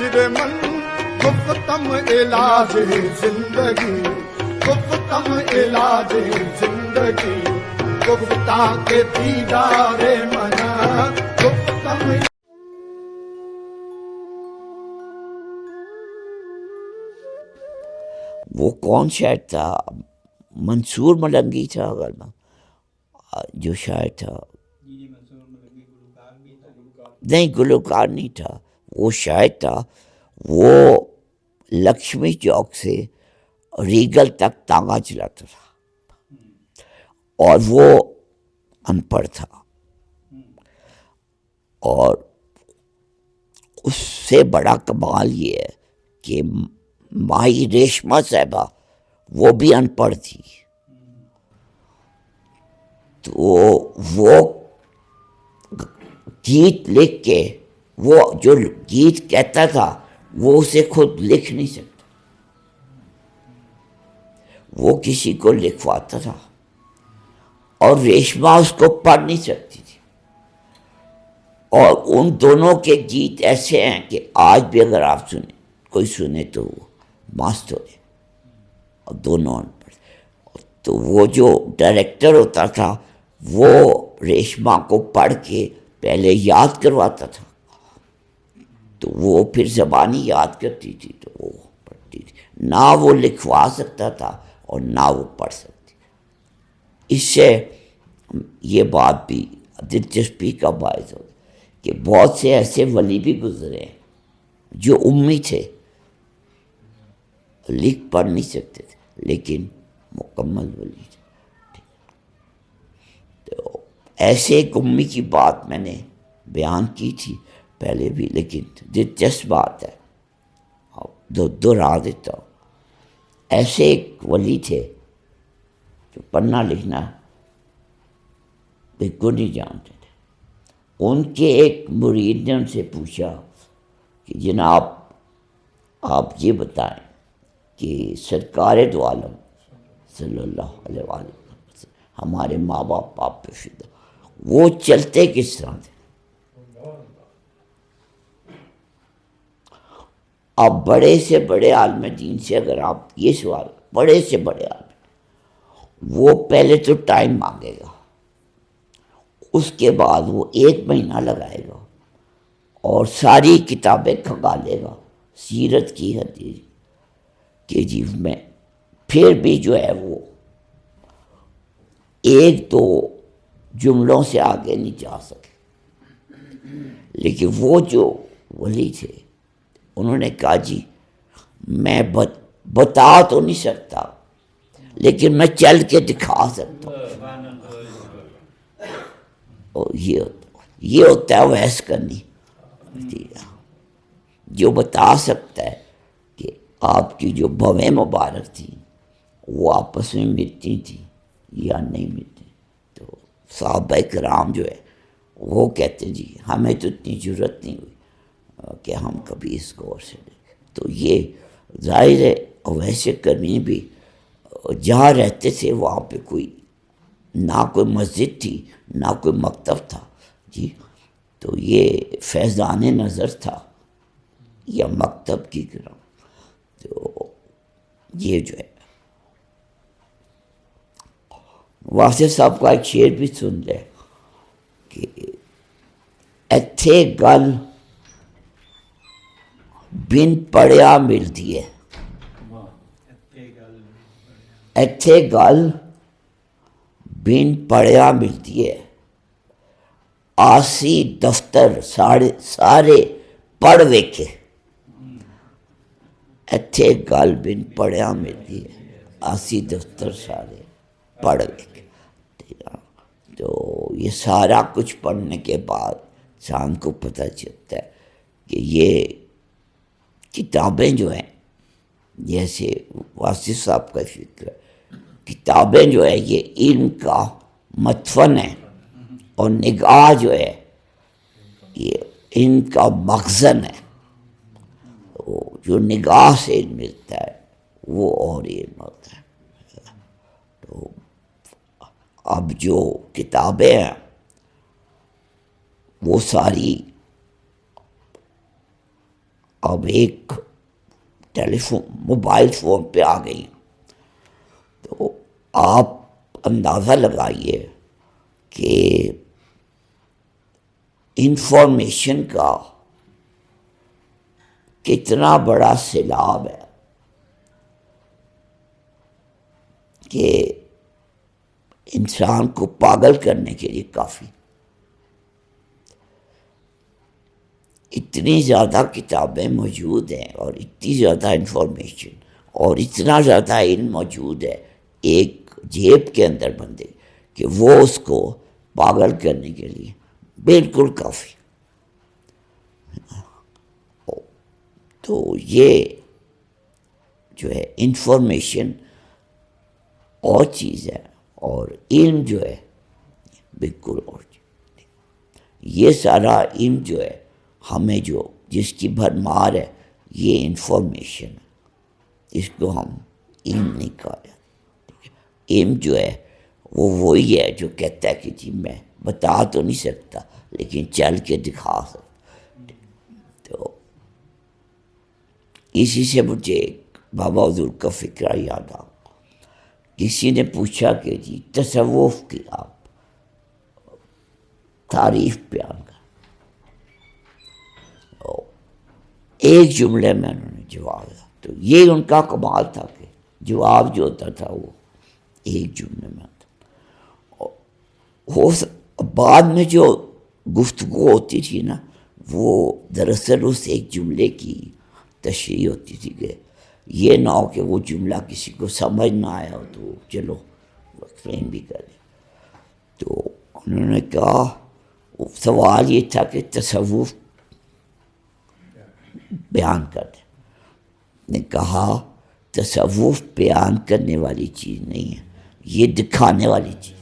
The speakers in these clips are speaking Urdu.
من گفتم علاج زندگی، گفتم علاج زندگی، گفتہ کے دیدار منا گفتم. وہ کون شاعر تھا؟ منصور ملنگی تھا اگر جو شاعر تھا. نہیں، گلوکار نہیں تھا، وہ شاعر تھا. وہ لکشمی چوک سے ریگل تک تانگا چلاتا تھا اور وہ ان پڑھ تھا. اور اس سے بڑا کمال یہ ہے کہ مائی ریشما صاحبہ وہ بھی ان پڑھ تھی. تو وہ گیت لکھ کے، وہ جو گیت کہتا تھا وہ اسے خود لکھ نہیں سکتا، وہ کسی کو لکھواتا تھا. اور ریشما اس کو پڑھ نہیں سکتی تھی. اور ان دونوں کے گیت ایسے ہیں کہ آج بھی اگر آپ سنیں، کوئی سنے تو وہ مست ہو جائے. اور دونوں ان پڑھ. تو وہ جو ڈائریکٹر ہوتا تھا وہ ریشما کو پڑھ کے پہلے یاد کرواتا تھا، تو وہ پھر زبانی یاد کرتی تھی تو وہ پڑھتی تھی. نہ وہ لکھوا سکتا تھا اور نہ وہ پڑھ سکتی. اس سے یہ بات بھی دلچسپی کا باعث ہو کہ بہت سے ایسے ولی بھی گزرے ہیں جو امی تھے، لکھ پڑھ نہیں سکتے تھے لیکن مکمل ولی تھے. تو ایسے ایک امی کی بات میں نے بیان کی تھی پہلے بھی، لیکن دلچسپ بات ہے، دہرا دیتا ہوں. ایسے ایک ولی تھے جو پڑھنا لکھنا بالکل نہیں جانتے تھے. ان کے ایک مرید نے ان سے پوچھا کہ جناب آپ یہ بتائیں کہ سرکار دو عالم صلی اللہ علیہ وسلم ہمارے ماں باپ آپ پہ فدا، وہ چلتے کس طرح تھے؟ اب بڑے سے بڑے عالم دین سے اگر آپ یہ سوال، بڑے سے بڑے عالم، وہ پہلے تو ٹائم مانگے گا، اس کے بعد وہ 1 مہینہ لگائے گا اور ساری کتابیں کھنگالے گا سیرت کی حدیث کے جی میں. پھر بھی جو ہے وہ 1-2 جملوں سے آگے نہیں جا سکے. لیکن وہ جو ولی تھے انہوں نے کہا جی میں بتا تو نہیں سکتا لیکن میں چل کے دکھا سکتا ہوں. اور یہ ہوتا ہے وحث کرنی، جو بتا سکتا ہے کہ آپ کی جو بھویں مبارک تھیں وہ آپس میں ملتی تھیں یا نہیں ملتی. تو صحابہ کرام جو ہے وہ کہتے ہیں جی ہمیں تو اتنی ضرورت نہیں ہوئی کہ ہم کبھی اس کو اور سے دیکھیں. تو یہ ظاہر ہے ویسے کرنی بھی جہاں رہتے تھے وہاں پہ کوئی نہ کوئی مسجد تھی نہ کوئی مکتب تھا جی. تو یہ فیضان نظر تھا یا مکتب کی گرام. تو یہ جو ہے واسف صاحب کا ایک شعر بھی سن لے کہ ایتھے گل بن پڑھیا ملتی ہے، ایتھے گل بن پڑھیا ملتی ہے، آسی دفتر سارے پڑھ ویکھے. ایتھے گل بن پڑھیا ملتی ہے، آسی دفتر سارے پڑھ ویکھے. تو یہ سارا کچھ پڑھنے کے بعد انسان کو پتہ چلتا ہے کہ یہ کتابیں جو ہیں، جیسے واصف صاحب کا فکر ہے، کتابیں جو ہے یہ علم کا مدفن ہے اور نگاہ جو ہے یہ علم کا مخزن ہے. جو نگاہ سے علم ملتا ہے وہ اور علم ہوتا ہے. تو اب جو کتابیں ہیں وہ ساری اب ایک ٹیلی فون موبائل فون پہ آ گئی، تو آپ اندازہ لگائیے کہ انفارمیشن کا کتنا بڑا سیلاب ہے کہ انسان کو پاگل کرنے کے لیے کافی. اتنی زیادہ کتابیں موجود ہیں اور اتنی زیادہ انفارمیشن اور اتنا زیادہ علم موجود ہے ایک جیب کے اندر بندے کہ وہ اس کو پاگل کرنے کے لیے بالکل کافی. تو یہ جو ہے انفارمیشن اور چیز ہے اور علم جو ہے بالکل اور چیز. یہ سارا علم جو ہے ہمیں جو جس کی بھرمار ہے یہ انفارمیشن ہے، اس کو ہم علم نہیں کہا جاتا. علم جو ہے وہ وہی ہے جو کہتا ہے کہ جی میں بتا تو نہیں سکتا لیکن چل کے دکھا سکتا. تو اسی سے مجھے بابا حضور کا فکرہ یاد آ. کسی نے پوچھا کہ جی تصوف کی آپ تعریف بیان کر. ایک جملے میں انہوں نے جواب دیا. تو یہ ان کا کمال تھا کہ جواب جو ہوتا تھا وہ ایک جملے میں آتا. بعد میں جو گفتگو ہوتی تھی نا وہ دراصل اس ایک جملے کی تشریح ہوتی تھی کہ یہ نہ ہو کہ وہ جملہ کسی کو سمجھ نہ آیا ہو تو چلو ایکسپلین بھی کریں. تو انہوں نے کہا سوال یہ تھا کہ تصوف بیان کر دیں. نے کہا تصوف بیان کرنے والی چیز نہیں ہے، یہ دکھانے والی چیز.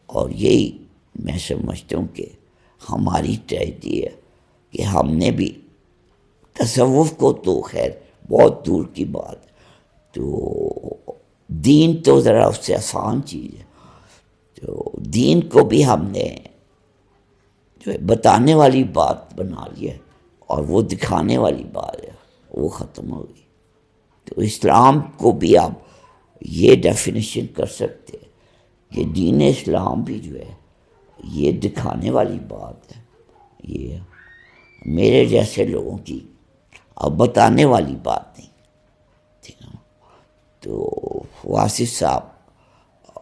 اور یہی میں سمجھتا ہوں کہ ہماری تحریری ہے کہ ہم نے بھی تصوف کو تو خیر بہت دور کی بات، تو دین تو ذرا اس سے آسان چیز ہے. تو دین کو بھی ہم نے جو ہے بتانے والی بات بنا لی ہے اور وہ دکھانے والی بات ہے وہ ختم ہو گئی. تو اسلام کو بھی آپ یہ ڈیفینیشن کر سکتے ہیں کہ دین اسلام بھی جو ہے یہ دکھانے والی بات ہے، یہ میرے جیسے لوگوں کی اب بتانے والی بات نہیں. ٹھیک ہے. تو واصف صاحب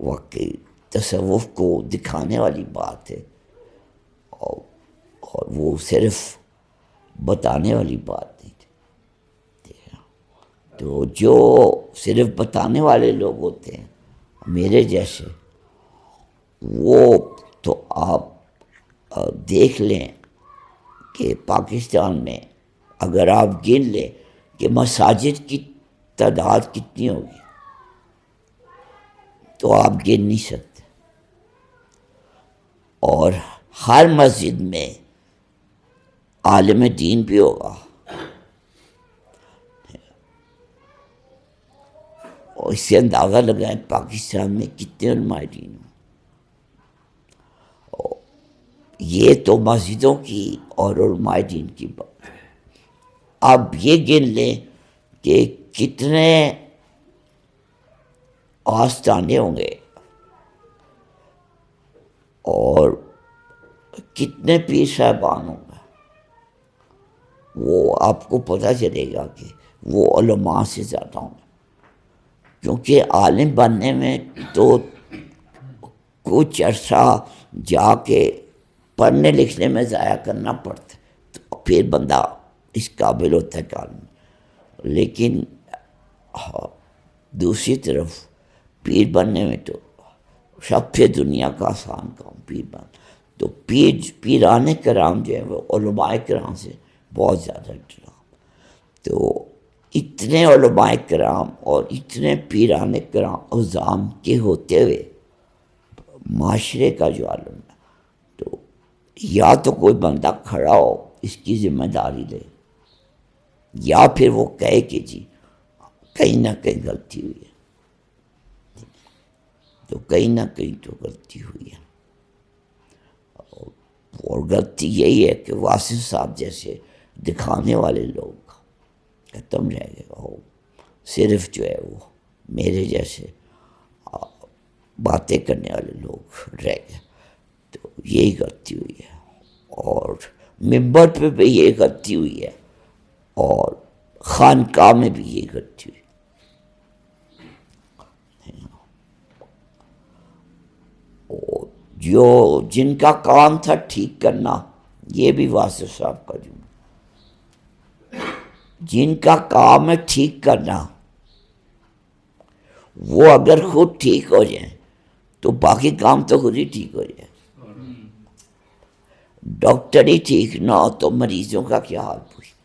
واقعی تصوف کو دکھانے والی بات ہے اور وہ صرف بتانے والی بات نہیں تھی. تو جو صرف بتانے والے لوگ ہوتے ہیں میرے جیسے، وہ تو آپ دیکھ لیں کہ پاکستان میں اگر آپ گن لیں کہ مساجد کی تعداد کتنی ہوگی تو آپ گن نہیں سکتے. اور ہر مسجد میں عالم دین بھی ہوگا اور اس سے اندازہ لگائیں پاکستان میں کتنے علماء دین ہوں. یہ تو مسجدوں کی اور علماء دین کی بات. اب یہ گن لیں کہ کتنے آستانے ہوں گے اور کتنے پیر صاحبان ہوں گے، وہ آپ کو پتہ چلے گا کہ وہ علماء سے زیادہ ہوں گے. کیونکہ عالم بننے میں تو کچھ عرصہ جا کے پڑھنے لکھنے میں ضائع کرنا پڑتا ہے تو پھر بندہ اس قابل ہوتا ہے کام. لیکن دوسری طرف پیر بننے میں تو سب سے دنیا کا آسان کام پیر بن. تو پیران کرام جو ہے وہ علماء کرام سے بہت زیادہ احترام. تو اتنے علماء کرام اور اتنے پیران کرام عظام کے ہوتے ہوئے معاشرے کا جو عالم ہے، تو یا تو کوئی بندہ کھڑا ہو اس کی ذمہ داری لے، یا پھر وہ کہے کہ جی کہیں نہ کہیں غلطی ہوئی ہے. تو کہیں نہ کہیں تو غلطی ہوئی ہے. اور غلطی یہی ہے کہ واصف صاحب جیسے دکھانے والے لوگ ختم رہ گئے، وہ صرف جو ہے وہ میرے جیسے باتیں کرنے والے لوگ رہ گئے، تو یہی غلطی ہوئی ہے، اور ممبر پہ بھی یہ غلطی ہوئی ہے، اور خانقاہ میں بھی یہ غلطی ہوئی۔ اور جو جن کا کام تھا ٹھیک کرنا، یہ بھی واصف صاحب کا جملہ، جن کا کام ہے ٹھیک کرنا، وہ اگر خود ٹھیک ہو جائیں تو باقی کام تو خود ہی ٹھیک ہو جائے۔ ڈاکٹر ہی ٹھیک نہ ہو تو مریضوں کا کیا حال پوچھنا۔